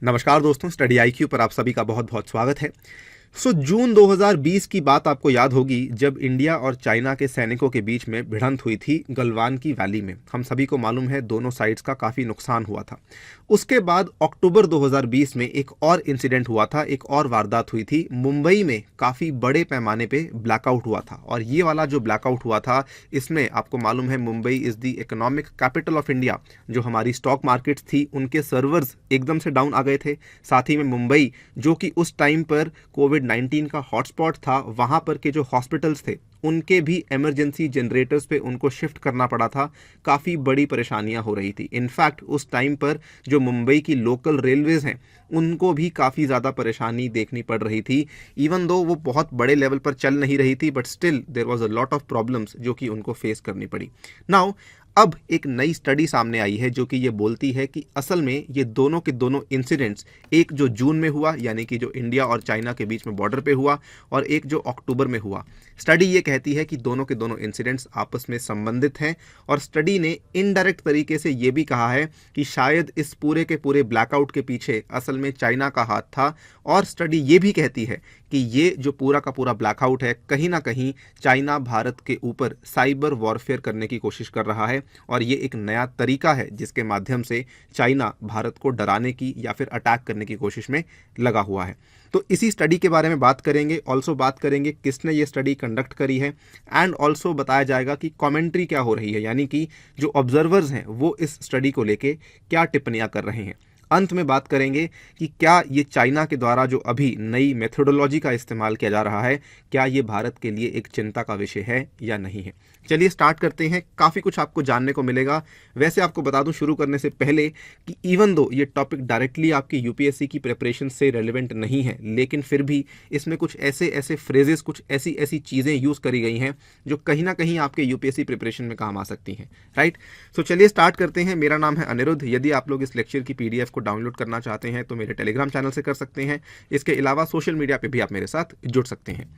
नमस्कार दोस्तों, study IQ पर आप सभी का बहुत बहुत स्वागत है। जून 2020 की बात आपको याद होगी जब इंडिया और चाइना के सैनिकों के बीच में भिड़ंत हुई थी गलवान की वैली में। हम सभी को मालूम है दोनों साइड्स का काफ़ी नुकसान हुआ था। उसके बाद अक्टूबर 2020 में एक और इंसिडेंट हुआ था, एक और वारदात हुई थी। मुंबई में काफ़ी बड़े पैमाने पे ब्लैकआउट हुआ था और ये वाला जो ब्लैकआउट हुआ था इसमें आपको मालूम है Mumbai is the economic capital of India. जो हमारी स्टॉक मार्केट्स थी उनके सर्वर्स एकदम से डाउन आ गए थे। साथ ही में मुंबई जो कि उस टाइम पर कोविड-19 का हॉटस्पॉट था, वहाँ पर के जो हॉस्पिटल्स थे उनके भी इमरजेंसी जनरेटर्स पे उनको शिफ्ट करना पड़ा था। काफ़ी बड़ी परेशानियां हो रही थी। इनफैक्ट उस टाइम पर जो मुंबई की लोकल रेलवेज हैं उनको भी काफ़ी ज़्यादा परेशानी देखनी पड़ रही थी। इवन दो वो बहुत बड़े लेवल पर चल नहीं रही थी, but still there was a lot of problems जो कि उनको फेस करनी पड़ी। नाउ अब एक नई स्टडी सामने आई है जो कि ये बोलती है कि असल में ये दोनों के दोनों इंसिडेंट्स, एक जो जून में हुआ यानी कि जो इंडिया और चाइना के बीच में बॉर्डर पे हुआ, और एक जो अक्टूबर में हुआ, स्टडी ये कहती है कि दोनों के दोनों इंसिडेंट्स आपस में संबंधित हैं। और स्टडी ने इनडायरेक्ट तरीके से ये भी कहा है कि शायद इस पूरे के पूरे ब्लैकआउट के पीछे असल में चाइना का हाथ था। और स्टडी ये भी कहती है कि ये जो पूरा का पूरा ब्लैकआउट है, कहीं ना कहीं चाइना भारत के ऊपर साइबर वॉरफेयर करने की कोशिश कर रहा है और ये एक नया तरीका है जिसके माध्यम से चाइना भारत को डराने की या फिर अटैक करने की कोशिश में लगा हुआ है। तो इसी स्टडी के बारे में बात करेंगे। ऑल्सो बात करेंगे किसने ये स्टडी कंडक्ट करी है, एंड ऑल्सो बताया जाएगा कि कमेंट्री क्या हो रही है, यानी कि जो ऑब्जर्वर्स हैं वो इस स्टडी को लेके क्या टिप्पणियां कर रहे हैं। अंत में बात करेंगे कि क्या ये चाइना के द्वारा जो अभी नई मेथोडोलॉजी का इस्तेमाल किया जा रहा है, क्या ये भारत के लिए एक चिंता का विषय है या नहीं है। चलिए स्टार्ट करते हैं। काफ़ी कुछ आपको जानने को मिलेगा। वैसे आपको बता दूं शुरू करने से पहले कि इवन दो ये टॉपिक डायरेक्टली आपकी यूपीएससी की प्रिपरेशन से रेलिवेंट नहीं है, लेकिन फिर भी इसमें कुछ ऐसे ऐसे फ्रेजेस, कुछ ऐसी ऐसी चीज़ें यूज़ करी गई हैं जो कहीं ना कहीं आपके यूपीएससी प्रिपरेशन में काम आ सकती हैं। राइट, सो चलिए स्टार्ट करते हैं। मेरा नाम है अनिरुद्ध। यदि आप लोग इस लेक्चर की पीडीएफ को डाउनलोड करना चाहते हैं तो मेरे टेलीग्राम चैनल से कर सकते हैं। इसके अलावा सोशल मीडिया पे भी आप मेरे साथ जुड़ सकते हैं।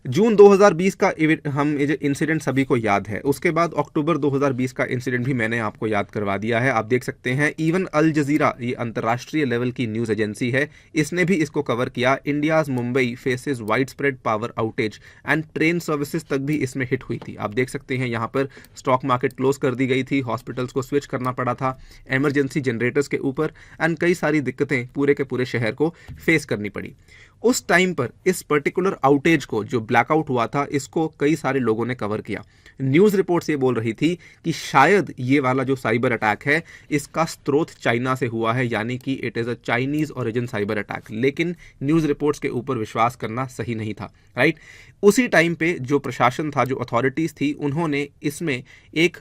जून 2020 का हम इंसिडेंट सभी को याद है। उसके बाद अक्टूबर 2020 का इंसिडेंट भी मैंने आपको याद करवा दिया है। आप देख सकते हैं इवन अल जजीरा, ये अंतर्राष्ट्रीय लेवल की न्यूज़ एजेंसी है, इसने भी इसको कवर किया। India's Mumbai faces wide spread power outage and train services तक भी इसमें हिट हुई थी। आप देख सकते हैं यहाँ पर स्टॉक मार्केट क्लोज कर दी गई थी, हॉस्पिटल्स को स्विच करना पड़ा था एमरजेंसी जनरेटर्स के ऊपर, एंड कई सारी दिक्कतें पूरे के पूरे शहर को फेस करनी पड़ी। उस टाइम पर इस पर्टिकुलर आउटेज को, जो ब्लैकआउट हुआ था, इसको कई सारे लोगों ने कवर किया। न्यूज़ रिपोर्ट्स ये बोल रही थी कि शायद ये वाला जो साइबर अटैक है इसका स्रोत चाइना से हुआ है, यानी कि it is a Chinese origin cyber attack. लेकिन न्यूज़ रिपोर्ट्स के ऊपर विश्वास करना सही नहीं था। राइट, उसी टाइम पे जो प्रशासन था, जो अथॉरिटीज़ थी, उन्होंने इसमें एक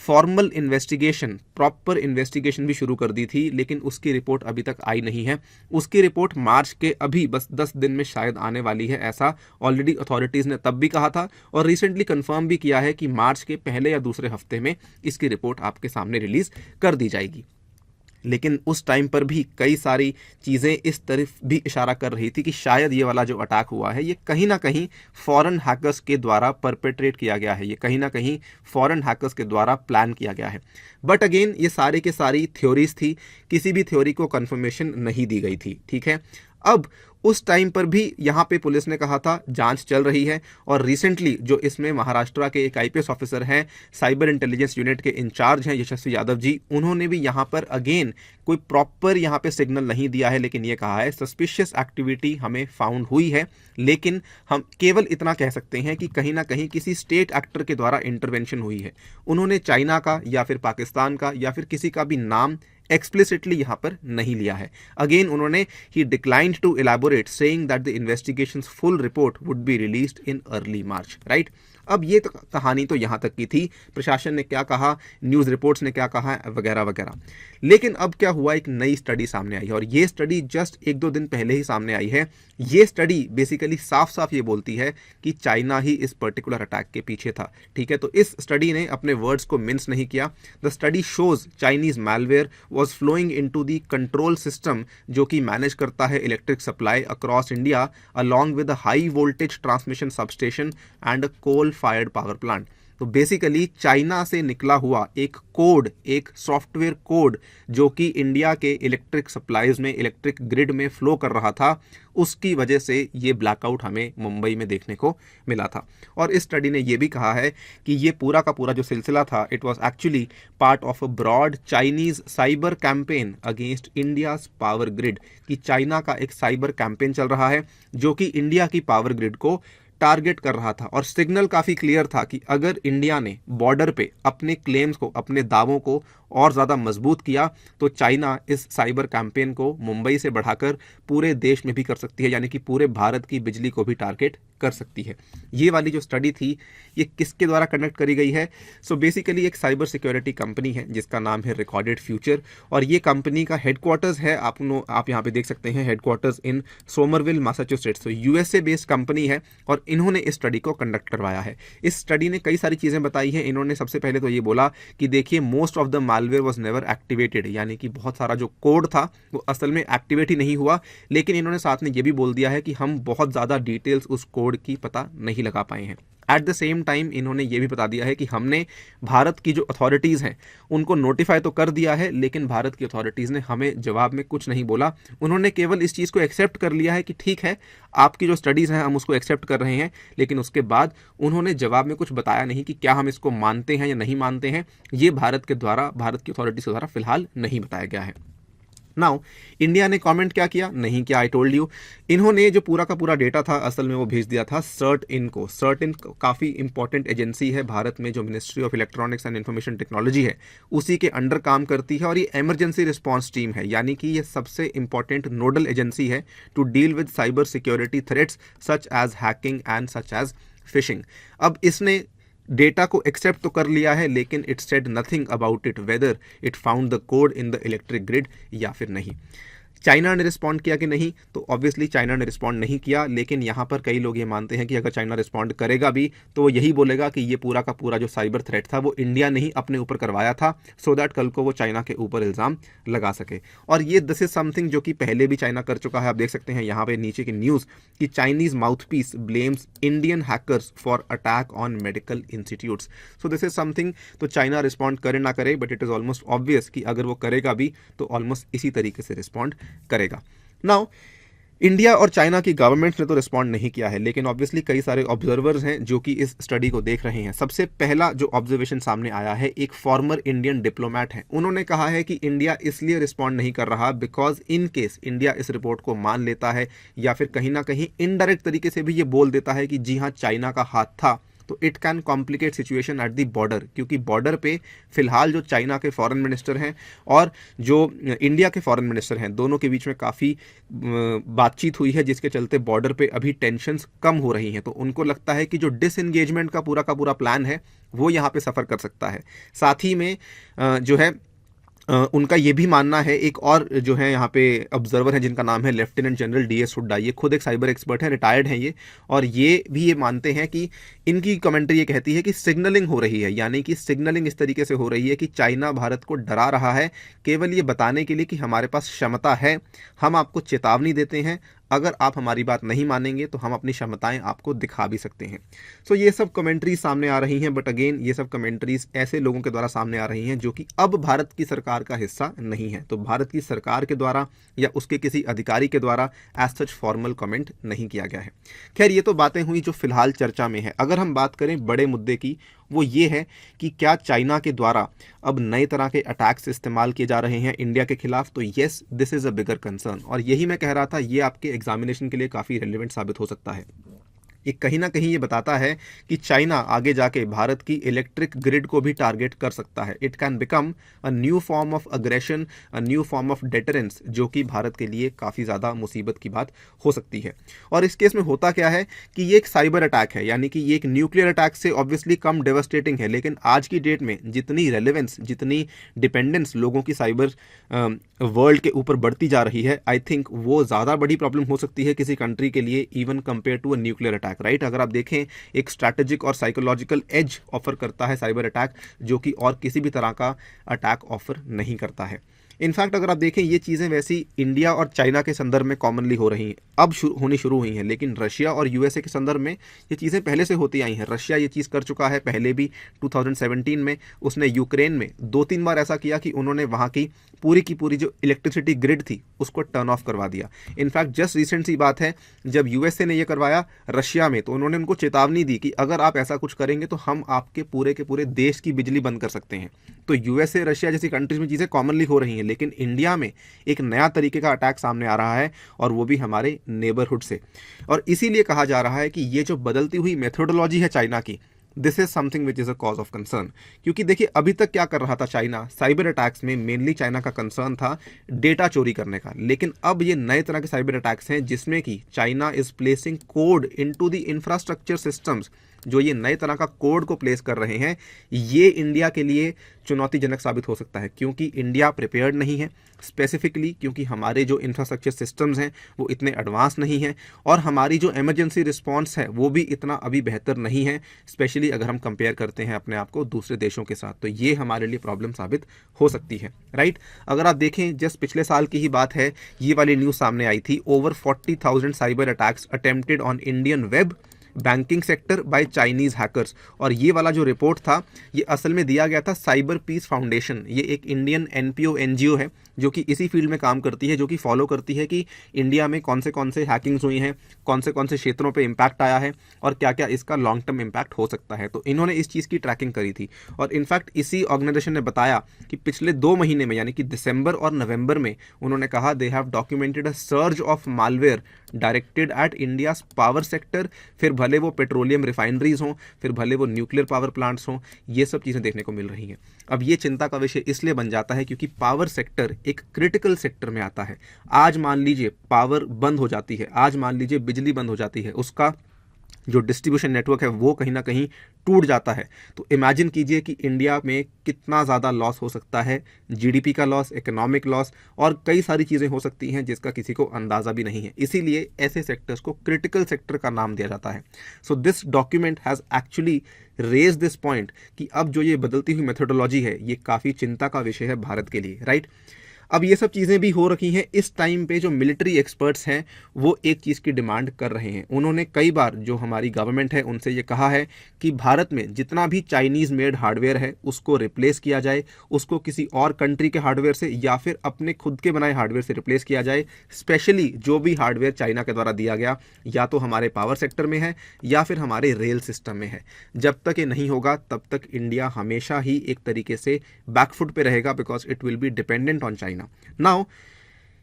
फॉर्मल इन्वेस्टिगेशन, प्रॉपर इन्वेस्टिगेशन भी शुरू कर दी थी, लेकिन उसकी रिपोर्ट अभी तक आई नहीं है। उसकी रिपोर्ट मार्च के अभी बस 10 दिन में शायद आने वाली है, ऐसा ऑलरेडी अथॉरिटीज़ ने तब भी कहा था और रिसेंटली कंफर्म भी किया है कि मार्च के पहले या दूसरे हफ्ते में इसकी रिपोर्ट आपके सामने रिलीज़ कर दी जाएगी। लेकिन उस टाइम पर भी कई सारी चीज़ें इस तरफ भी इशारा कर रही थी कि शायद ये वाला जो अटैक हुआ है ये कहीं ना कहीं फॉरेन हैकर्स के द्वारा परपेट्रेट किया गया है, ये कहीं ना कहीं फॉरेन हैकर्स के द्वारा प्लान किया गया है। बट अगेन ये सारे के सारी थ्योरीज थी, किसी भी थ्योरी को कंफर्मेशन नहीं दी गई थी। ठीक है, अब उस टाइम पर भी यहाँ पे पुलिस ने कहा था जांच चल रही है, और रिसेंटली जो इसमें महाराष्ट्र के एक आईपीएस ऑफिसर हैं, साइबर इंटेलिजेंस यूनिट के इंचार्ज हैं यशस्वी यादव जी, उन्होंने भी यहाँ पर अगेन कोई प्रॉपर यहाँ पे सिग्नल नहीं दिया है, लेकिन ये कहा है सस्पिशियस एक्टिविटी हमें फाउंड हुई है। लेकिन हम केवल इतना कह सकते हैं कि कहीं ना कहीं किसी स्टेट एक्टर के द्वारा इंटरवेंशन हुई है। उन्होंने चाइना का या फिर पाकिस्तान का या फिर किसी का भी नाम एक्सप्लिसिटली यहाँ पर नहीं लिया है। अगेन उन्होंने ही declined to elaborate, saying that the investigation's full report would be released in early March. Right, अब ये तो कहानी तो यहाँ तक की थी, प्रशासन ने क्या कहा, न्यूज़ रिपोर्ट्स ने क्या कहा, वगैरह वगैरह। लेकिन अब क्या हुआ, एक नई स्टडी सामने आई है, और ये स्टडी जस्ट 1-2 दिन पहले ही सामने आई है। ये स्टडी बेसिकली साफ साफ ये बोलती है कि चाइना ही इस पर्टिकुलर अटैक के पीछे था। ठीक है, तो इस स्टडी ने अपने वर्ड्स को मिन्स नहीं किया। The study shows Chinese malware was flowing into the control system जो कि मैनेज करता है electric supply across India along with a high voltage transmission substation and a coal fired power plant. तो बेसिकली चाइना से निकला हुआ एक code, एक सॉफ्टवेयर कोड जो कि इंडिया के इलेक्ट्रिक सप्लाईज में, इलेक्ट्रिक ग्रिड में फ्लो कर रहा था, उसकी वजह से ये ब्लैकआउट हमें मुंबई में देखने को मिला था। और इस स्टडी ने ये भी कहा है कि ये पूरा का पूरा जो सिलसिला था, it was actually part of a broad Chinese cyber campaign against India's power grid, कि चाइना का एक साइबर कैंपेन चल रहा है जो कि इंडिया की पावर ग्रिड को टारगेट कर रहा था। और सिग्नल काफ़ी क्लियर था कि अगर इंडिया ने बॉर्डर पे अपने क्लेम्स को, अपने दावों को और ज़्यादा मजबूत किया तो चाइना इस साइबर कैंपेन को मुंबई से बढ़ाकर पूरे देश में भी कर सकती है, यानी कि पूरे भारत की बिजली को भी टारगेट कर सकती है। ये वाली जो स्टडी थी ये किसके द्वारा कंडक्ट करी गई है? सो बेसिकली एक साइबर सिक्योरिटी कंपनी है जिसका नाम है रिकॉर्डेड फ्यूचर, और ये कंपनी का हेडक्वार्टर्स है, आप यहाँ पे देख सकते हैं, हेडक्वार्टर्स इन सोमरविल मैसाचुसेट्स। तो यूएसए बेस्ड कंपनी है और इन्होंने इस स्टडी को कंडक्ट करवाया है। इस स्टडी ने कई सारी चीज़ें बताई हैं। इन्होंने सबसे पहले तो ये बोला कि देखिए, most of the malware was never activated, यानी कि बहुत सारा जो कोड था वो असल में एक्टिवेट ही नहीं हुआ। लेकिन इन्होंने साथ में ये भी बोल दिया है कि हम बहुत ज़्यादा डिटेल्स उस कोड की पता नहीं लगा पाए हैं। एट द सेम टाइम इन्होंने ये भी बता दिया है कि हमने भारत की जो अथॉरिटीज़ हैं उनको नोटिफाई तो कर दिया है, लेकिन भारत की अथॉरिटीज़ ने हमें जवाब में कुछ नहीं बोला। उन्होंने केवल इस चीज़ को एक्सेप्ट कर लिया है कि ठीक है, आपकी जो स्टडीज़ हैं हम उसको एक्सेप्ट कर रहे हैं, लेकिन उसके बाद उन्होंने जवाब में कुछ बताया नहीं कि क्या हम इसको मानते हैं या नहीं मानते हैं। ये भारत की अथॉरिटीज़ के द्वारा फिलहाल नहीं बताया गया है। नाउ इंडिया ने कमेंट क्या किया? नहीं किया। आई टोल्ड यू, इन्होंने जो पूरा का पूरा डेटा था असल में वो भेज दिया था CERT-IN को। CERT-IN काफ़ी इंपॉर्टेंट एजेंसी है भारत में, जो ministry of electronics and information technology है उसी के अंडर काम करती है, और ये इमरजेंसी रिस्पॉन्स टीम है, यानी कि ये सबसे इंपॉर्टेंट नोडल एजेंसी है to deal with cyber security threats such as hacking and such as phishing. अब इसने डेटा को एक्सेप्ट तो कर लिया है, लेकिन it said nothing about it whether it found the code in the electric grid या फिर नहीं। चाइना ने रिस्पॉन्ड किया कि नहीं? तो ऑब्वियसली चाइना ने रिस्पॉन्ड नहीं किया, लेकिन यहाँ पर कई लोग ये मानते हैं कि अगर चाइना रिस्पॉन्ड करेगा भी तो वो यही बोलेगा कि ये पूरा का पूरा जो साइबर थ्रेट था वो इंडिया ने ही अपने ऊपर करवाया था, सो दैट कल को वो चाइना के ऊपर इल्ज़ाम लगा सके। और ये दिस इज समथिंग जो कि पहले भी चाइना कर चुका है। आप देख सकते हैं यहाँ पे नीचे की न्यूज़ कि Chinese mouthpiece blames Indian hackers for attack on medical institutes. So this is something, तो चाइना रिस्पॉन्ड करे ना करे, but it is almost obvious कि अगर वो करेगा भी तो ऑलमोस्ट इसी तरीके से रिस्पॉन्ड करेगा। नाउ इंडिया और चाइना की गवर्नमेंट्स ने तो रिस्पॉन्ड नहीं किया है, लेकिन ऑब्वियसली कई सारे ऑब्जर्वर्स हैं जो कि इस स्टडी को देख रहे हैं। सबसे पहला जो ऑब्जर्वेशन सामने आया है, एक फॉर्मर इंडियन डिप्लोमेट है, उन्होंने कहा है कि इंडिया इसलिए रिस्पॉन्ड नहीं कर रहा बिकॉज इन केस इंडिया इस रिपोर्ट को मान लेता है या फिर कहीं ना कहीं इनडायरेक्ट तरीके से भी ये बोल देता है कि जी हाँ चाइना का हाथ था, तो it can complicate situation at the border, क्योंकि बॉर्डर पे फिलहाल जो चाइना के फॉरेन मिनिस्टर हैं और जो इंडिया के फॉरेन मिनिस्टर हैं, दोनों के बीच में काफ़ी बातचीत हुई है, जिसके चलते बॉर्डर पे अभी टेंशन्स कम हो रही हैं। तो उनको लगता है कि जो डिसएंगेजमेंट का पूरा प्लान है वो यहाँ पे सफ़र कर सकता है। साथ ही में जो है उनका ये भी मानना है, एक और जो है यहाँ पे ऑब्जर्वर है जिनका नाम है लेफ्टिनेंट जनरल DS हुड्डा, ये खुद एक साइबर एक्सपर्ट है, रिटायर्ड हैं ये, और ये भी ये मानते हैं कि इनकी कमेंट्री ये कहती है कि सिग्नलिंग हो रही है, यानी कि सिग्नलिंग इस तरीके से हो रही है कि चाइना भारत को डरा रहा है केवल ये बताने के लिए कि हमारे पास क्षमता है, हम आपको चेतावनी देते हैं, अगर आप हमारी बात नहीं मानेंगे तो हम अपनी क्षमताएं आपको दिखा भी सकते हैं। सो ये सब कमेंट्रीज सामने आ रही हैं, बट अगेन ये सब कमेंट्रीज ऐसे लोगों के द्वारा सामने आ रही हैं जो कि अब भारत की सरकार का हिस्सा नहीं है, तो भारत की सरकार के द्वारा या उसके किसी अधिकारी के द्वारा एज सच फॉर्मल कमेंट नहीं किया गया है। खैर, ये तो बातें हुई जो फिलहाल चर्चा में है। अगर हम बात करें बड़े मुद्दे की, वो ये है कि क्या चाइना के द्वारा अब नए तरह के अटैक्स इस्तेमाल किए जा रहे हैं इंडिया के खिलाफ? तो yes, this is a bigger concern, और यही मैं कह रहा था, ये आपके एग्जामिनेशन के लिए काफ़ी रेलिवेंट साबित हो सकता है। ये कहीं ना कहीं ये बताता है कि चाइना आगे जाके भारत की इलेक्ट्रिक ग्रिड को भी टारगेट कर सकता है। It can become a new form of aggression, a new form of deterrence, जो कि भारत के लिए काफ़ी ज़्यादा मुसीबत की बात हो सकती है। और इस केस में होता क्या है कि ये एक साइबर अटैक है, यानी कि ये एक न्यूक्लियर अटैक से ऑब्वियसली कम डेवस्टेटिंग है, लेकिन आज की डेट में जितनी रेलेवेंस, जितनी डिपेंडेंस लोगों की साइबर वर्ल्ड के ऊपर बढ़ती जा रही है, आई थिंक वो ज़्यादा बड़ी प्रॉब्लम हो सकती है किसी कंट्री के लिए, even compare to a nuclear attack, right? अगर आप देखें, एक स्ट्रैटेजिक और साइकोलॉजिकल एज ऑफर करता है साइबर अटैक, जो कि और किसी भी तरह का अटैक ऑफर नहीं करता है। इनफैक्ट अगर आप देखें ये चीज़ें वैसी इंडिया और चाइना के संदर्भ में कॉमनली हो रही हैं, अब होनी शुरू हुई हैं, लेकिन रशिया और यूएसए के संदर्भ में ये चीज़ें पहले से होती आई हैं। रशिया ये चीज़ कर चुका है पहले भी 2017 में, उसने यूक्रेन में 2-3 बार ऐसा किया कि उन्होंने वहाँ की पूरी जो इलेक्ट्रिसिटी ग्रिड थी उसको टर्न ऑफ करवा दिया। इनफैक्ट जस्ट रिसेंट सी बात है, जब यूएसए ने ये करवाया रशिया में, तो उन्होंने उनको चेतावनी दी कि अगर आप ऐसा कुछ करेंगे तो हम आपके पूरे के पूरे देश की बिजली बंद कर सकते हैं। तो यूएसए रशिया जैसी कंट्रीज में चीज़ें कॉमनली हो रही हैं, लेकिन इंडिया में एक नया तरीके का अटैक सामने आ रहा है, और वो भी हमारे नेबरहुड से। और इसीलिए कहा जा रहा है कि ये जो बदलती हुई मेथोडोलॉजी है चाइना की, this is something which is a cause of concern. क्योंकि देखिए अभी तक क्या कर रहा था चाइना, साइबर अटैक्स में मेनली चाइना का कंसर्न था डेटा चोरी करने का, लेकिन अब ये नए तरह के साइबर अटैक्स हैं जिसमें कि China is placing code into the infrastructure systems. जो ये नए तरह का कोड को प्लेस कर रहे हैं, ये इंडिया के लिए चुनौतीजनक साबित हो सकता है, क्योंकि इंडिया प्रिपेयर्ड नहीं है, स्पेसिफिकली क्योंकि हमारे जो इंफ्रास्ट्रक्चर सिस्टम्स हैं वो इतने एडवांस नहीं हैं, और हमारी जो इमरजेंसी रिस्पॉन्स है वो भी इतना अभी बेहतर नहीं है, स्पेशली अगर हम कंपेयर करते हैं अपने आप को दूसरे देशों के साथ। तो ये हमारे लिए प्रॉब्लम साबित हो सकती है, राइट। अगर आप देखें जस्ट पिछले साल की ही बात है, ये वाली न्यूज़ सामने आई थी, over 40,000 cyber attacks attempted on Indian web banking sector bye Chinese hackers. और ये वाला जो रिपोर्ट था ये असल में दिया गया था साइबर पीस फाउंडेशन, ये एक इंडियन एनपीओ एनजीओ है जो कि इसी फील्ड में काम करती है, जो कि फॉलो करती है कि इंडिया में कौन से हैकिंग्स हुई हैं, कौन से क्षेत्रों पे इम्पैक्ट आया है और क्या क्या इसका लॉन्ग टर्म इम्पैक्ट हो सकता है। तो इन्होंने इस चीज़ की ट्रैकिंग करी थी, और इनफैक्ट इसी ऑर्गेनाइजेशन ने बताया कि पिछले 2 महीने में, यानी कि दिसंबर और नवंबर में, उन्होंने कहा they have documented a surge of malware directed eight India's power sector. फिर भले वो पेट्रोलियम रिफाइनरीज हों, फिर भले वो न्यूक्लियर पावर प्लांट्स हों, ये सब चीज़ें देखने को मिल रही हैं। अब ये चिंता का विषय इसलिए बन जाता है क्योंकि पावर सेक्टर एक क्रिटिकल सेक्टर में आता है। आज मान लीजिए पावर बंद हो जाती है, आज मान लीजिए बिजली बंद हो जाती है, उसका जो डिस्ट्रीब्यूशन नेटवर्क है वो कहीं ना कहीं टूट जाता है, तो इमेजिन कीजिए कि इंडिया में कितना ज़्यादा लॉस हो सकता है, जीडीपी का लॉस, इकोनॉमिक लॉस, और कई सारी चीज़ें हो सकती हैं जिसका किसी को अंदाज़ा भी नहीं है। इसीलिए ऐसे सेक्टर्स को क्रिटिकल सेक्टर का नाम दिया जाता है। So this document has actually raise this point कि अब जो ये बदलती हुई मेथोडोलॉजी है ये काफ़ी चिंता का विषय है भारत के लिए, राइट। अब ये सब चीज़ें भी हो रखी हैं, इस टाइम पे जो मिलिट्री एक्सपर्ट्स हैं वो एक चीज़ की डिमांड कर रहे हैं। उन्होंने कई बार जो हमारी गवर्नमेंट है उनसे ये कहा है कि भारत में जितना भी चाइनीज़ मेड हार्डवेयर है उसको रिप्लेस किया जाए, उसको किसी और कंट्री के हार्डवेयर से या फिर अपने खुद के बनाए हार्डवेयर से रिप्लेस किया जाए। स्पेशली जो भी हार्डवेयर चाइना के द्वारा दिया गया या तो हमारे पावर सेक्टर में है या फिर हमारे रेल सिस्टम में है। जब तक ये नहीं होगा तब तक इंडिया हमेशा ही एक तरीके से बैकफुट पे रहेगा, because it will be dependent on China. Now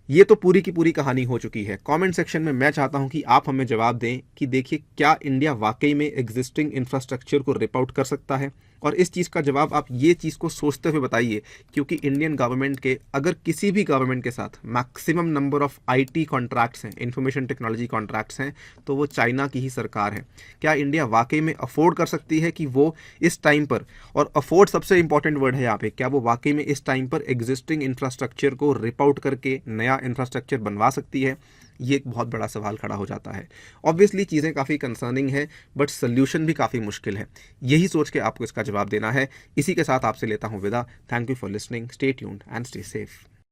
ये तो पूरी की पूरी कहानी हो चुकी है। कमेंट सेक्शन में मैं चाहता हूं कि आप हमें जवाब दें कि देखिए क्या इंडिया वाकई में एग्जिस्टिंग इंफ्रास्ट्रक्चर को रिप आउट कर सकता है, और इस चीज़ का जवाब आप ये चीज़ को सोचते हुए बताइए, क्योंकि इंडियन गवर्नमेंट के अगर किसी भी गवर्नमेंट के साथ maximum number of IT contracts हैं, इंफॉर्मेशन टेक्नोलॉजी कॉन्ट्रैक्ट्स हैं, तो वो चाइना की ही सरकार है। क्या इंडिया वाकई में अफोर्ड कर सकती है कि वो इस टाइम पर, और अफोर्ड सबसे इंपॉर्टेंट वर्ड है यहाँ पे, क्या वो वाकई में इस टाइम पर एग्जिस्टिंग इंफ्रास्ट्रक्चर को रिप आउट करके नया इंफ्रास्ट्रक्चर बनवा सकती है? ये एक बहुत बड़ा सवाल खड़ा हो जाता है। ऑब्वियसली चीज़ें काफ़ी कंसर्निंग है, बट सोल्यूशन भी काफ़ी मुश्किल है। यही सोच के आपको इसका जवाब देना है। इसी के साथ आपसे लेता हूँ विदा। Thank you for listening, stay tuned and stay safe.